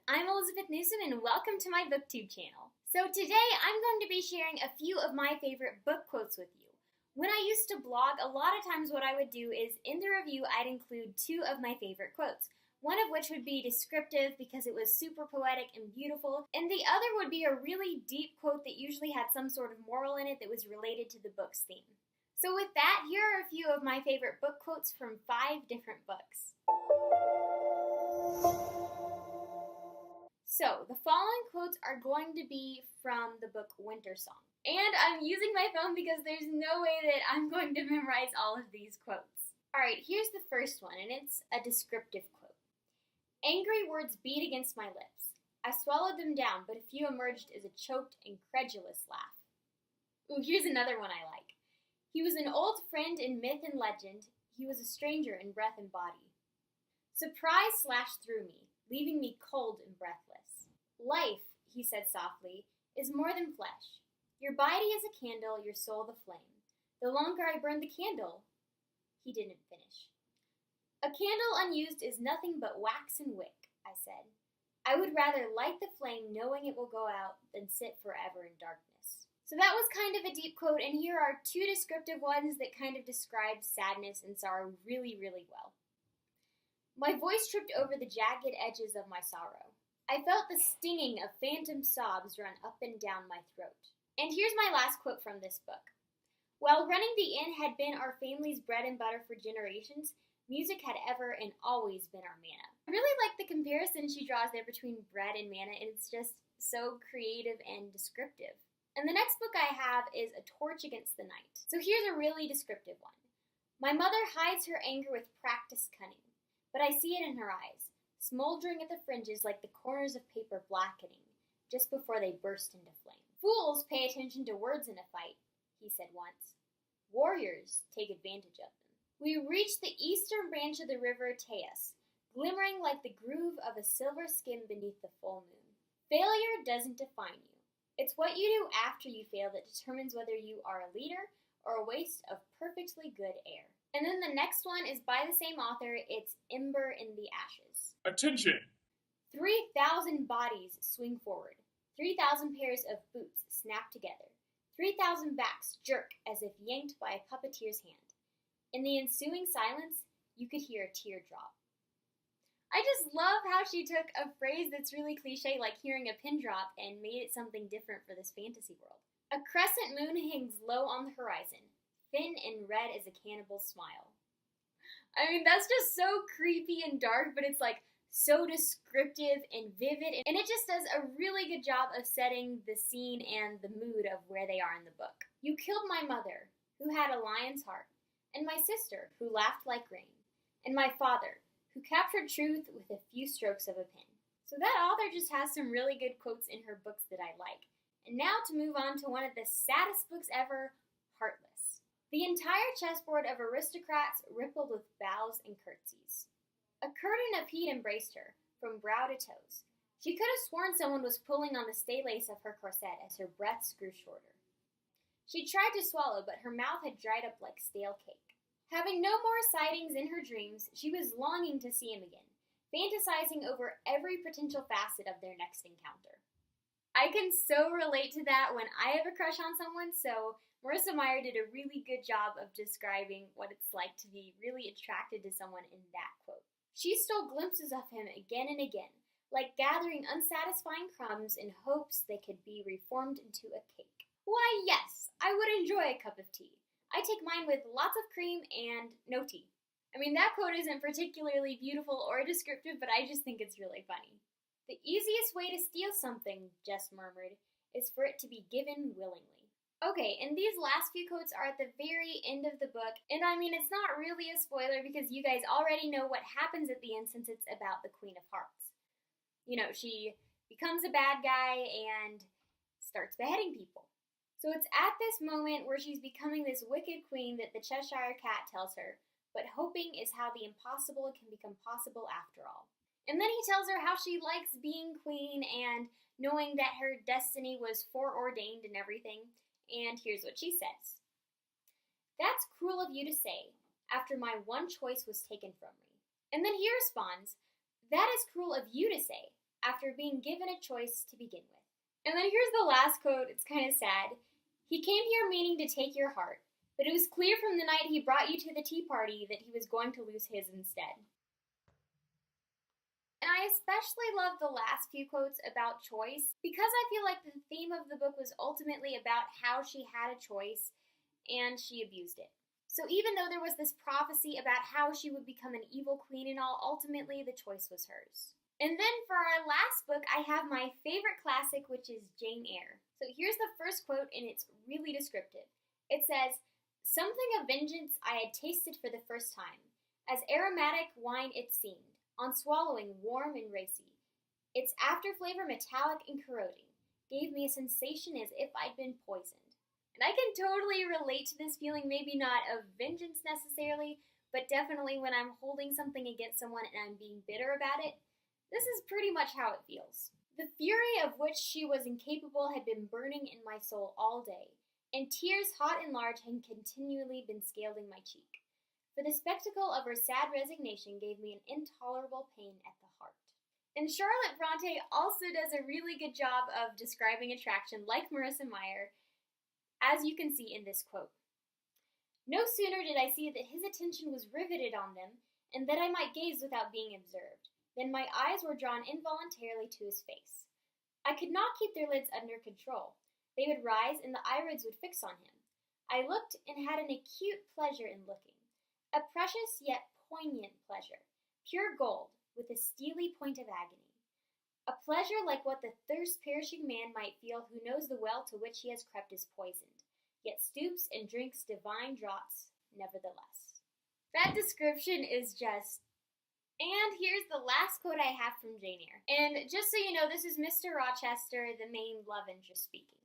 I'm Elizabeth Newsom and welcome to my BookTube channel. So today I'm going to be sharing a few of my favorite book quotes with you. When I used to blog, a lot of times what I would do is in the review I'd include two of my favorite quotes. One of which would be descriptive because it was super poetic and beautiful, and the other would be a really deep quote that usually had some sort of moral in it that was related to the book's theme. So with that, here are a few of my favorite book quotes from 5 different books. So, the following quotes are going to be from the book Wintersong. And I'm using my phone because there's no way that I'm going to memorize all of these quotes. Alright, here's the first one, and it's a descriptive quote. Angry words beat against my lips. I swallowed them down, but a few emerged as a choked, incredulous laugh. Ooh, here's another one I like. He was an old friend in myth and legend. He was a stranger in breath and body. Surprise slashed through me, leaving me cold and breathless. Life, he said softly, is more than flesh. Your body is a candle, your soul the flame. The longer I burn the candle, he didn't finish. A candle unused is nothing but wax and wick, I said. I would rather light the flame knowing it will go out than sit forever in darkness. So that was kind of a deep quote, and here are 2 descriptive ones that kind of describe sadness and sorrow really, really well. My voice tripped over the jagged edges of my sorrow. I felt the stinging of phantom sobs run up and down my throat. And here's my last quote from this book. While running the inn had been our family's bread and butter for generations, music had ever and always been our manna. I really like the comparison she draws there between bread and manna, and it's just so creative and descriptive. And the next book I have is A Torch Against the Night. So here's a really descriptive one. My mother hides her anger with practiced cunning, but I see it in her eyes, smoldering at the fringes like the corners of paper blackening, just before they burst into flame. Fools pay attention to words in a fight, he said once. Warriors take advantage of them. We reached the eastern branch of the river Taos, glimmering like the groove of a silver skin beneath the full moon. Failure doesn't define you. It's what you do after you fail that determines whether you are a leader or a waste of perfectly good air. And then the next one is by the same author. It's Ember in the Ashes. Attention! 3,000 bodies swing forward. 3,000 pairs of boots snap together. 3,000 backs jerk as if yanked by a puppeteer's hand. In the ensuing silence, you could hear a tear drop. I just love how she took a phrase that's really cliche, like hearing a pin drop, and made it something different for this fantasy world. A crescent moon hangs low on the horizon, thin and red as a cannibal's smile. I mean, that's just so creepy and dark, but it's like so descriptive and vivid, and it just does a really good job of setting the scene and the mood of where they are in the book. You killed my mother, who had a lion's heart, and my sister, who laughed like rain, and my father, who captured truth with a few strokes of a pen. So that author just has some really good quotes in her books that I like. And now to move on to one of the saddest books ever, Heartless. The entire chessboard of aristocrats rippled with bows and curtsies. A curtain of heat embraced her, from brow to toes. She could have sworn someone was pulling on the stay lace of her corset as her breaths grew shorter. She tried to swallow, but her mouth had dried up like stale cake. Having no more sightings in her dreams, she was longing to see him again, fantasizing over every potential facet of their next encounter. I can so relate to that when I have a crush on someone, so Marissa Meyer did a really good job of describing what it's like to be really attracted to someone in that quote. She stole glimpses of him again and again, like gathering unsatisfying crumbs in hopes they could be reformed into a cake. Why, yes, I would enjoy a cup of tea. I take mine with lots of cream and no tea. I mean, that quote isn't particularly beautiful or descriptive, but I just think it's really funny. The easiest way to steal something, Jess murmured, is for it to be given willingly. Okay, and these last few quotes are at the very end of the book, and I mean, it's not really a spoiler because you guys already know what happens at the end since it's about the Queen of Hearts. You know, she becomes a bad guy and starts beheading people. So it's at this moment where she's becoming this wicked queen that the Cheshire Cat tells her, but hoping is how the impossible can become possible after all. And then he tells her how she likes being queen and knowing that her destiny was foreordained and everything. And here's what she says. That's cruel of you to say, after my one choice was taken from me. And then he responds, that is cruel of you to say, after being given a choice to begin with. And then here's the last quote. It's kind of sad. He came here meaning to take your heart, but it was clear from the night he brought you to the tea party that he was going to lose his instead. And I especially love the last few quotes about choice because I feel like the theme of the book was ultimately about how she had a choice and she abused it. So even though there was this prophecy about how she would become an evil queen and all, ultimately the choice was hers. And then for our last book, I have my favorite classic, which is Jane Eyre. So here's the first quote, and it's really descriptive. It says, "Something of vengeance I had tasted for the first time, as aromatic wine it seemed, on swallowing warm and racy. Its after flavor metallic and corroding, gave me a sensation as if I'd been poisoned." And I can totally relate to this feeling, maybe not of vengeance necessarily, but definitely when I'm holding something against someone and I'm being bitter about it. This is pretty much how it feels. The fury of which she was incapable had been burning in my soul all day, and tears hot and large had continually been scalding my cheek. For the spectacle of her sad resignation gave me an intolerable pain at the heart. And Charlotte Bronte also does a really good job of describing attraction like Marissa Meyer, as you can see in this quote. "No sooner did I see that his attention was riveted on them, and that I might gaze without being observed, then my eyes were drawn involuntarily to his face. I could not keep their lids under control. They would rise, and the irids would fix on him. I looked and had an acute pleasure in looking, a precious yet poignant pleasure, pure gold, with a steely point of agony. A pleasure like what the thirst-perishing man might feel who knows the well to which he has crept is poisoned, yet stoops and drinks divine draughts nevertheless." That description is just... And here's the last quote I have from Jane Eyre. And just so you know, this is Mr. Rochester, the main love interest, speaking.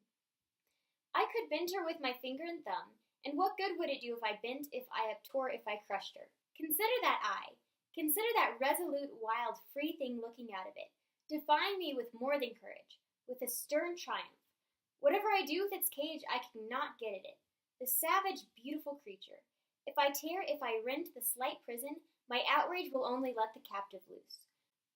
"I could bend her with my finger and thumb, and what good would it do if I bent, if I uptore, if I crushed her? Consider that eye. Consider that resolute, wild, free thing looking out of it, defying me with more than courage, with a stern triumph. Whatever I do with its cage, I cannot get at it. The savage, beautiful creature. If I tear, if I rend the slight prison, my outrage will only let the captive loose.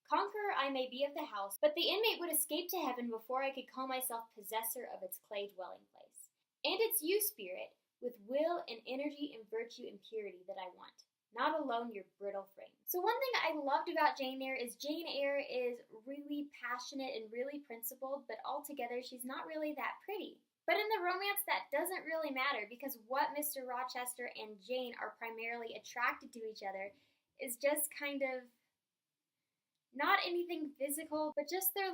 Conqueror I may be of the house, but the inmate would escape to heaven before I could call myself possessor of its clay dwelling place. And it's you, spirit, with will and energy and virtue and purity that I want, not alone your brittle frame." So one thing I loved about Jane Eyre is really passionate and really principled, but altogether she's not really that pretty. But in the romance, that doesn't really matter, because what Mr. Rochester and Jane are primarily attracted to each other is just kind of not anything physical, but just their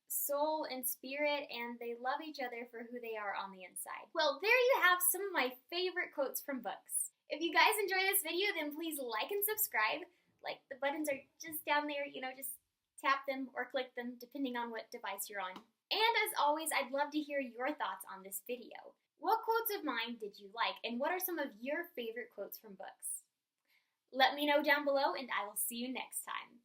soul and spirit, and they love each other for who they are on the inside. Well, there you have some of my favorite quotes from books. If you guys enjoy this video, then please like and subscribe. The buttons are just down there, just tap them or click them depending on what device you're on. And as always, I'd love to hear your thoughts on this video. What quotes of mine did you like, and what are some of your favorite quotes from books? Let me know down below, and I will see you next time.